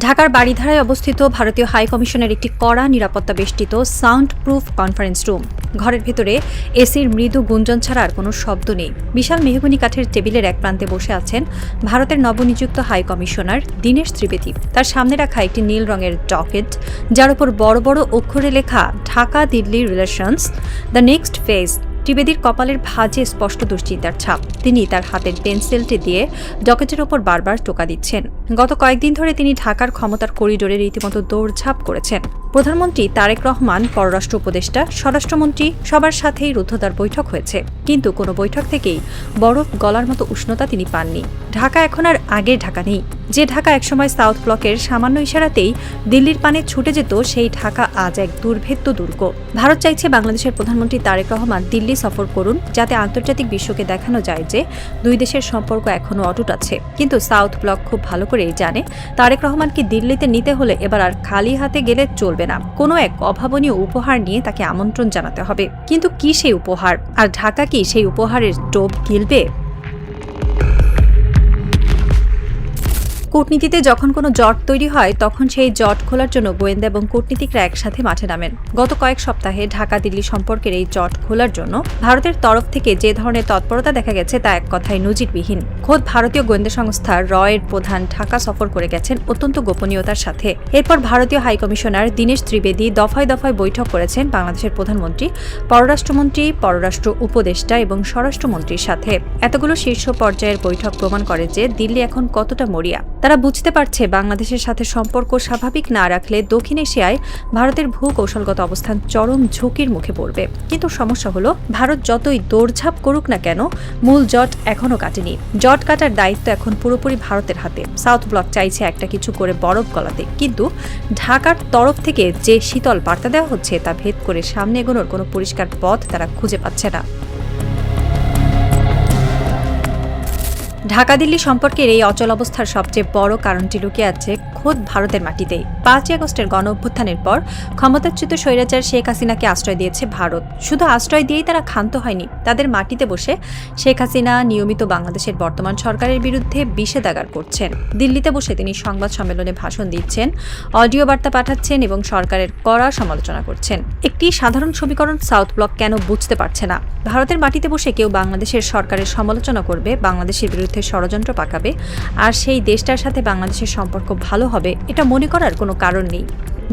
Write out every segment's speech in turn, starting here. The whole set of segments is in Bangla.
ঢাকার বারিধারায় অবস্থিত ভারতীয় হাই কমিশনের একটি কড়া নিরাপত্তা বেষ্টিত সাউন্ড প্রুফ কনফারেন্স রুম। ঘরের ভেতরে এসির মৃদু গুঞ্জন ছাড়া আর কোনো শব্দ নেই। বিশাল মেহগনি কাঠের টেবিলের এক প্রান্তে বসে আছেন ভারতের নবনিযুক্ত হাই কমিশনার দীনেশ ত্রিবেদী। তার সামনে রাখা একটি নীল রঙের ডকেট, যার উপর বড় বড় অক্ষরে লেখা Dhaka Delhi relations the next phase. ত্রিবেদীর কপালের ভাঁজে স্পষ্ট দুশ্চিন্তার ছাপ। তিনি তার হাতের পেন্সিলটি দিয়ে ডকেটের ওপর বারবার টোকা দিচ্ছেন। গত কয়েকদিন ধরে তিনি ঢাকার ক্ষমতার করিডোরে রীতিমতো দৌড়ঝাঁপ করেছেন। প্রধানমন্ত্রী তারেক রহমান, পররাষ্ট্র উপদেষ্টা, স্বরাষ্ট্রমন্ত্রী সবার সাথেই রুদ্ধদ্বার বৈঠক হয়েছে, কিন্তু কোনো বৈঠক থেকেই বরফ গলার মতো উষ্ণতা তিনি পাননি। ঢাকা এখন আর আগের ঢাকা নেই। যে ঢাকা একসময় সাউথ ব্লকের সামান্য ইশারাতেই দিল্লির পানে ছুটে যেত, সেই ঢাকা আজ এক দুর্ভেদ্য দুর্গ। ভারত চাইছে বাংলাদেশের প্রধানমন্ত্রী তারেক রহমান দিল্লি সফর করুন, যাতে আন্তর্জাতিক বিশ্বকে দেখানো যায় যে দুই দেশের সম্পর্ক এখনও অটুট আছে। কিন্তু সাউথ ব্লক খুব ভালো করেই জানে, তারেক রহমানকে দিল্লিতে নিতে হলে এবার আর খালি হাতে গেলে চলবে না। কোনো এক অভাবনীয় উপহার নিয়ে তাকে আমন্ত্রণ জানাতে হবে। কিন্তু কি সেই উপহার, আর ঢাকা কি সেই উপহারের টোপ গিলবে? কূটনীতিতে যখন কোনো জট তৈরি হয়, তখন সেই জট খোলার জন্য গোয়েন্দা এবং কূটনীতিকরা একসাথে মাঠে নামেন। গত কয়েক সপ্তাহে ঢাকা দিল্লি সম্পর্কের এই জট খোলার জন্য ভারতের তরফ থেকে যে ধরনের তৎপরতা দেখা গেছে, তা এক কথায় নজিরবিহীন। খোদ ভারতীয় গোয়েন্দা সংস্থা রয়ের প্রধান ঢাকা সফর করে গেছেন অত্যন্ত গোপনীয়তার সাথে। এরপর ভারতীয় হাই কমিশনার দীনেশ ত্রিবেদী দফায় দফায় বৈঠক করেছেন বাংলাদেশের প্রধানমন্ত্রী, পররাষ্ট্রমন্ত্রী, পররাষ্ট্র উপদেষ্টা এবং স্বরাষ্ট্রমন্ত্রীর সাথে। এতগুলো শীর্ষ পর্যায়ের বৈঠক প্রমাণ করে যে দিল্লি এখন কতটা মরিয়া। তারা বুঝতে পারছে বাংলাদেশের সাথে সম্পর্ক স্বাভাবিক না রাখলে দক্ষিণ এশিয়ায় ভারতের ভূকৌশলগত অবস্থান চরম ঝুঁকির মুখে পড়বে। কিন্তু সমস্যা হলো, ভারত যতই দৌড়ঝাঁপ করুক না কেন, মূল জট এখনও কাটেনি। জট কাটার দায়িত্ব এখন পুরোপুরি ভারতের হাতে। সাউথ ব্লক চাইছে একটা কিছু করে বরফ গলাতে, কিন্তু ঢাকার তরফ থেকে যে শীতল বার্তা দেওয়া হচ্ছে, তা ভেদ করে সামনে এগোনোর কোনো পরিষ্কার পথ তারা খুঁজে পাচ্ছে না। ঢাকা দিল্লি সম্পর্কের এই অচল অবস্থার সবচেয়ে বড় কারণটি লুকিয়ে আছে খোদ ভারতের মাটিতেই। 5 আগস্টের গণ অভ্যুত্থানের পর ক্ষমতাচ্যুত স্বৈরাচার শেখ হাসিনাকে আশ্রয় দিয়েছে ভারত। শুধু আশ্রয় দিয়েই তারা ক্ষান্ত হয়নি, তাদের মাটিতে বসে শেখ হাসিনা নিয়মিত বাংলাদেশের বর্তমান সরকারের বিরুদ্ধে বিষেধাগার করছেন। দিল্লিতে বসে তিনি সংবাদ সম্মেলনে ভাষণ দিচ্ছেন, অডিও বার্তা পাঠাচ্ছেন এবং সরকারের কড়া সমালোচনা করছেন। একটি সাধারণ সমীকরণ সাউথ ব্লক কেন বুঝতে পারছে না। ভারতের মাটিতে বসে কেউ বাংলাদেশের সরকারের সমালোচনা করবে, বাংলাদেশের বিরুদ্ধে ষড়যন্ত্র পাকাবে, আর সেই দেশটার সাথে বাংলাদেশের সম্পর্ক ভালো হবে, এটা মনে করার কোনো কারণ নেই।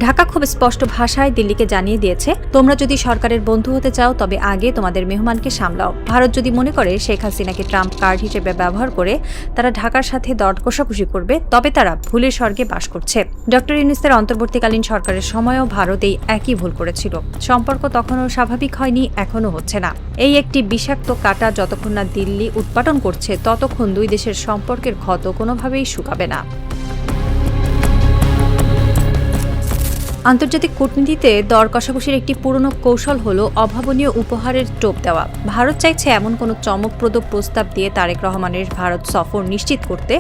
ঢাকা খুব স্পষ্ট ভাষায় দিল্লিকে জানিয়ে দিয়েছে, তোমরা যদি সরকারের বন্ধু হতে চাও, তবে আগে তোমাদের মেহমানকে সামলাও। ভারত যদি মনে করে শেখ হাসিনাকে ট্রাম্প কার্ড হিসেবে ব্যবহার করে তারা ঢাকার সাথে দর কষাকষি করবে, তবে তারা ভুলের স্বর্গে বাস করছে। ডক্টর ইউনূসের অন্তর্বর্তীকালীন সরকারের সময়ও ভারত এই একই ভুল করেছিল। সম্পর্ক তখনও স্বাভাবিক হয়নি, এখনও হচ্ছে না। এই একটি বিষাক্ত কাঁটা যতক্ষণ না দিল্লি উৎপাটন করছে, ততক্ষণ দুই দেশের সম্পর্কের ক্ষত কোনোভাবেই শুকাবে না। আন্তর্জাতিক কূটনীতিতে দর কষাকষির একটি পুরনো কৌশল হলো অভাবনীয় উপহারের টোপ দেওয়া। ভারত চাইছে এমন কোনো চমকপ্রদ প্রস্তাব দিয়ে তারেক রহমানের ভারত সফর নিশ্চিত করতে,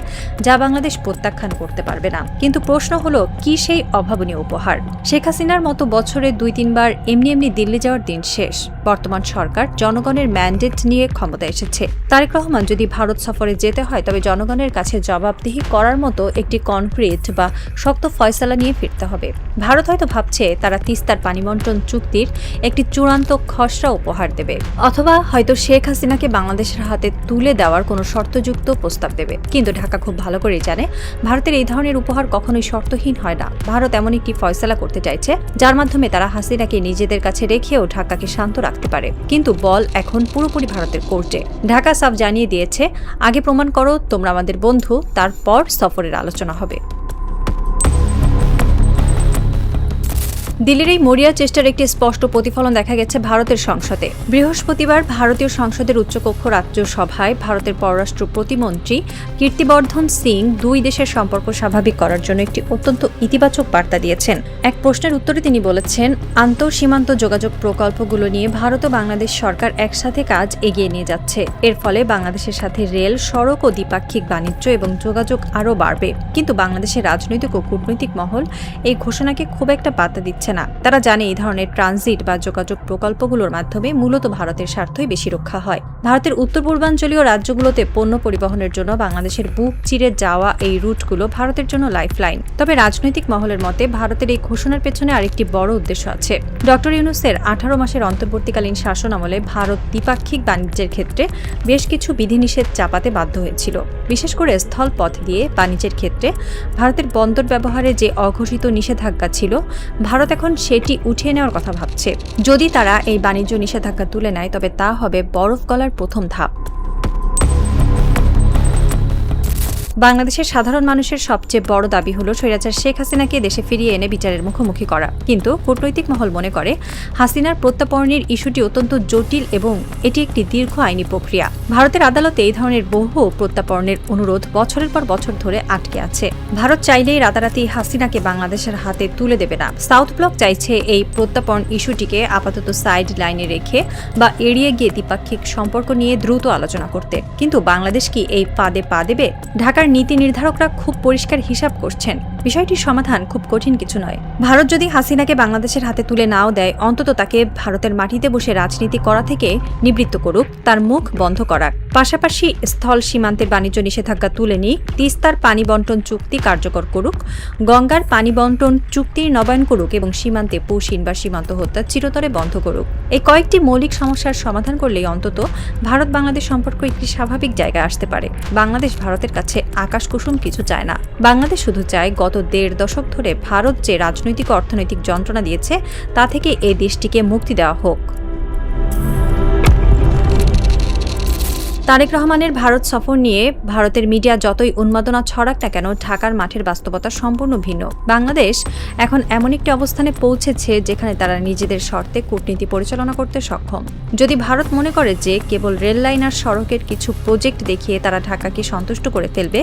যা বাংলাদেশ প্রত্যাখ্যান করতে পারবে না। কিন্তু প্রশ্ন হলো, কি সেই অভাবনীয় উপহার? শেখ হাসিনার মতো বছরে 2-3 বার এমনি দিল্লি যাওয়ার দিন শেষ। বর্তমান সরকার জনগণের ম্যান্ডেট নিয়ে ক্ষমতা এসেছে। তারেক রহমান যদি ভারত সফরে যেতে হয়, তবে জনগণের কাছে জবাবদিহি করার মতো একটি কনক্রিট বা শক্ত ফয়সালা নিয়ে ফিরতে হবে। ভারত হয়তো ভাবছে তারা তিস্তার পানি বন্টন চুক্তির একটি চূড়ান্ত খসড়া উপহার দেবে, অথবা হয়তো শেখ হাসিনাকে বাংলাদেশের হাতে তুলে দেওয়ার কোনো শর্তযুক্ত প্রস্তাব দেবে। কিন্তু ঢাকা খুব ভালো করেই জানে, ভারতের এই ধরনের উপহার কখনোই শর্তহীন হয় না। ভারত এমন একটি ফয়সালা করতে চাইছে, যার মাধ্যমে তারা হাসিনাকে নিজেদের কাছে রেখেও ঢাকাকে শান্ত রাখতে পারে। কিন্তু বল এখন পুরোপুরি ভারতের কোর্টে। ঢাকা সাফ জানিয়ে দিয়েছে, আগে প্রমাণ করো তোমরা আমাদের বন্ধু, তারপর সফরের আলোচনা হবে। দিল্লির এই মরিয়া চেষ্টার একটি স্পষ্ট প্রতিফলন দেখা গেছে ভারতের সংসদে। বৃহস্পতিবার ভারতীয় সংসদের উচ্চকক্ষ রাজ্যসভায় ভারতের পররাষ্ট্র প্রতিমন্ত্রী কীর্তিবর্ধন সিং দুই দেশের সম্পর্ক স্বাভাবিক করার জন্য একটি অত্যন্ত ইতিবাচক বার্তা দিয়েছেন। এক প্রশ্নের উত্তরে তিনি বলেছেন, আন্তঃসীমান্ত যোগাযোগ প্রকল্পগুলো নিয়ে ভারত ও বাংলাদেশ সরকার একসাথে কাজ এগিয়ে নিয়ে যাচ্ছে। এর ফলে বাংলাদেশের সাথে রেল, সড়ক ও দ্বিপাক্ষিক বাণিজ্য এবং যোগাযোগ আরও বাড়বে। কিন্তু বাংলাদেশের রাজনৈতিক ও কূটনৈতিক মহল এই ঘোষণাকে খুব একটা পাত্তা দিচ্ছে না। না। তারা জানে এই ধরনের ট্রানজিট বা যোগাযোগ প্রকল্পগুলোর মাধ্যমে মূলত ভারতের স্বার্থই বেশি রক্ষা হয়। ভারতের উত্তর পূর্বাঞ্চলীয় রাজ্যগুলোতে পণ্য পরিবহনের জন্য বাংলাদেশের বুক চিরে যাওয়া এই রুটগুলো ভারতের জন্য লাইফলাইন। তবে রাজনৈতিক মহলের মতে ভারতের এই ঘোষণার পেছনে আরেকটি বড় উদ্দেশ্য আছে। ডক্টর ইউনূসের 18 মাসের অন্তর্বর্তীকালীন শাসন আমলে ভারত দ্বিপাক্ষিক বাণিজ্যের ক্ষেত্রে বেশ কিছু বিধিনিষেধ চাপাতে বাধ্য হয়েছিল। বিশেষ করে স্থলপথ দিয়ে বাণিজ্যের ক্ষেত্রে ভারতের বন্দর ব্যবহারে যে অঘোষিত নিষেধাজ্ঞা ছিল, ভারত এখন সেটি উঠিয়ে নেওয়ার কথা ভাবছে। যদি তারা এই বাণিজ্য নিষেধাজ্ঞা তুলে নেয় তবে তা হবে বরফ গলার প্রথম ধাপ। বাংলাদেশের সাধারণ মানুষের সবচেয়ে বড় দাবি হলো স্বৈরাচার শেখ হাসিনাকে দেশে ফিরিয়ে এনে বিচারের মুখোমুখি করা। কিন্তু কূটনৈতিক মহল মনে করে হাসিনার প্রত্যাপনের ইস্যুটি অত্যন্ত জটিল এবং এটি একটি দীর্ঘ আইনি প্রক্রিয়া। ভারতের আদালতে এই ধরনের বহু প্রত্যাপনের অনুরোধ বছরের পর বছর ধরে আটকে আছে। ভারত চাইলেই রাতারাতি হাসিনাকে বাংলাদেশের হাতে তুলে দেবে না। সাউথ ব্লক চাইছে এই প্রত্যাপন ইস্যুটিকে আপাতত সাইড লাইনে রেখে বা এড়িয়ে গিয়ে দ্বিপাক্ষিক সম্পর্ক নিয়ে দ্রুত আলোচনা করতে। কিন্তু বাংলাদেশ কি এই ফাঁদে পা দেবে? ঢাকার নীতি নির্ধারকরা খুব পরিষ্কার হিসাব করছেন। বিষয়টির সমাধান খুব কঠিন কিছু নয়। ভারত যদি হাসিনাকে বাংলাদেশের হাতে তুলে নাও দেয়, অন্তত তাকে ভারতের মাটিতে বসে রাজনীতি করা থেকে নিবৃত্ত করুক, তার মুখ বন্ধ করার পাশাপাশি স্থল সীমান্তের বাণিজ্য নিষেধাজ্ঞা তুলে নিয়ে তিস্তার পানি বন্টন চুক্তি কার্যকর করুক, গঙ্গার পানি বন্টন চুক্তির নবায়ন করুক এবং সীমান্তে পুশিন বা সীমান্ত হত্যা চিরতরে বন্ধ করুক। এই কয়েকটি মৌলিক সমস্যার সমাধান করলেই অন্তত ভারত বাংলাদেশ সম্পর্ক একটি স্বাভাবিক জায়গায় আসতে পারে। বাংলাদেশ ভারতের কাছে আকাশকুসুম কিছু চায় না। বাংলাদেশ শুধু চায় গত 1.5 দশক ধরে ভারত যে রাজনৈতিক ও অর্থনৈতিক যন্ত্রণা দিয়েছে তা থেকে এই দেশটিকে মুক্তি দেওয়া হোক। তারেক রহমানের ভারত সফর নিয়ে ভারতের মিডিয়া যতই উন্মাদনা ছড়াক না কেন, ঢাকার মাঠের বাস্তবতা সম্পূর্ণ ভিন্ন। বাংলাদেশ এখন এমন একটি অবস্থানে পৌঁছেছে যেখানে তারা নিজেদের শর্তে কূটনীতি পরিচালনা করতে সক্ষম। যদি ভারত মনে করে যে কেবল রেল লাইন আর সড়কের কিছু প্রজেক্ট দেখিয়ে তারা ঢাকাকে সন্তুষ্ট করে ফেলবে,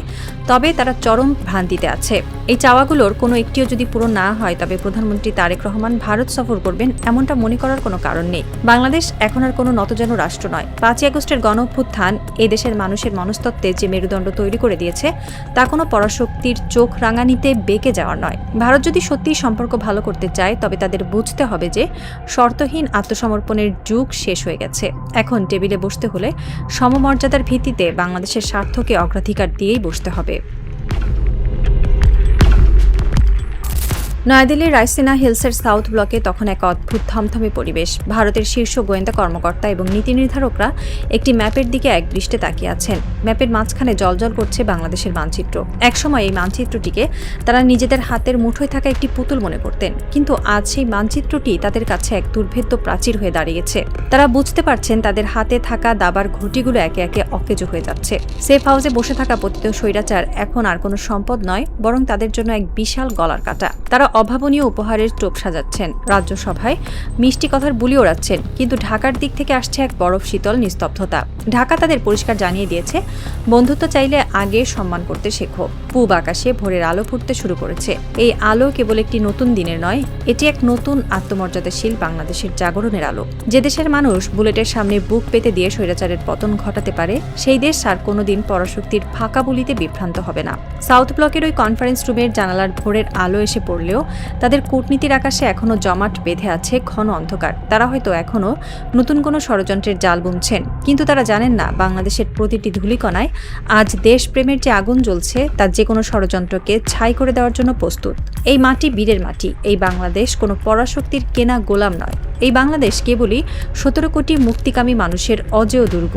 তবে তারা চরম ভ্রান্তিতে আছে। এই চাওয়াগুলোর কোনো একটিও যদি পূরণ না হয়, তবে প্রধানমন্ত্রী তারেক রহমান ভারত সফর করবেন এমনটা মনে করার কোনো কারণ নেই। বাংলাদেশ এখন আর কোনো নতজানু রাষ্ট্র নয়। 5ই আগস্টের গণঅভ্যুত্থান এই দেশের মানুষের মনস্তত্ত্বে যে মেরুদণ্ড তৈরি করে দিয়েছে, তা কোনো পরাশক্তির চোখ রাঙানিতে বেঁকে যাওয়ার নয়। ভারত যদি সত্যিই সম্পর্ক ভালো করতে চায়, তবে তাদের বুঝতে হবে যে শর্তহীন আত্মসমর্পণের যুগ শেষ হয়ে গেছে। এখন টেবিলে বসতে হলে সমমর্যাদার ভিত্তিতে বাংলাদেশের স্বার্থকে অগ্রাধিকার দিয়েই বসতে হবে। নয়াদিল্লির রাইসিনা হিলসের সাউথ ব্লকে তখন এক অদ্ভুত থমথমে পরিবেশ। ভারতের শীর্ষ গোয়েন্দা কর্মকর্তা এবং নীতি নির্ধারকরা একটি ম্যাপের দিকে একদৃষ্টে তাকিয়ে আছেন। ম্যাপের মাঝখানে জ্বলজ্বল করছে বাংলাদেশের মানচিত্র। একসময় এই মানচিত্রটিকে তারা নিজেদের হাতের মুঠোয় থাকা একটি পুতুল মনে করতেন, কিন্তু আজ সেই মানচিত্রটি তাদের কাছে এক দুর্ভেদ্য প্রাচীর হয়ে দাঁড়িয়েছে। তারা বুঝতে পারছেন তাদের হাতে থাকা দাবার ঘটিগুলো একে একে অকেজো হয়ে যাচ্ছে। সেফ হাউসে বসে থাকা পতিত স্বৈরাচার এখন আর কোনো সম্পদ নয়, বরং তাদের জন্য এক বিশাল গলার কাঁটা। তারা অভাবনীয় উপহারের টোপ সাজাচ্ছেন, রাজ্যসভায় মিষ্টি কথার বুলি ওড়াচ্ছেন, কিন্তু ঢাকার দিক থেকে আসছে এক বরফ শীতল নিস্তব্ধতা। ঢাকা তাদের পরিষ্কার জানিয়ে দিয়েছে, বন্ধুত্ব চাইলে আগে সম্মান করতে শেখো। পূব আকাশে ভোরের আলো ফুটতে শুরু করেছে। এই আলো কেবল একটি নতুন দিনের নয়, এটি এক নতুন আত্মমর্যাদাশীল বাংলাদেশের জাগরণের আলো। যে দেশের মানুষ বুলেটের সামনে বুক পেতে দিয়ে স্বৈরাচারের পতন ঘটাতে পারে, সেই দেশ আর কোনোদিন পরাশক্তির ফাঁকা বুলিতে বিভ্রান্ত হবে না। সাউথ ব্লকের ওই কনফারেন্স রুমের জানালার ভোরের আলো এসে পড়লেও তাদের কূটনীতির আকাশে এখনও জমাট বেঁধে আছে ঘন অন্ধকার। তারা হয়তো এখনও নতুন কোনো ষড়যন্ত্রের জাল বুনছেন, কিন্তু তারা জানেন না বাংলাদেশের প্রতিটি ধূলিকণায় আজ দেশপ্রেমের যে আগুন জ্বলছে, তা যে কোনো ষড়যন্ত্রকে ছাই করে দেওয়ার জন্য প্রস্তুত। এই মাটি বীরের মাটি। এই বাংলাদেশ কোনো পরাশক্তির কেনা গোলাম নয়। এই বাংলাদেশ কেবলই 17 কোটি মুক্তিকামী মানুষের অজেয় দুর্গ।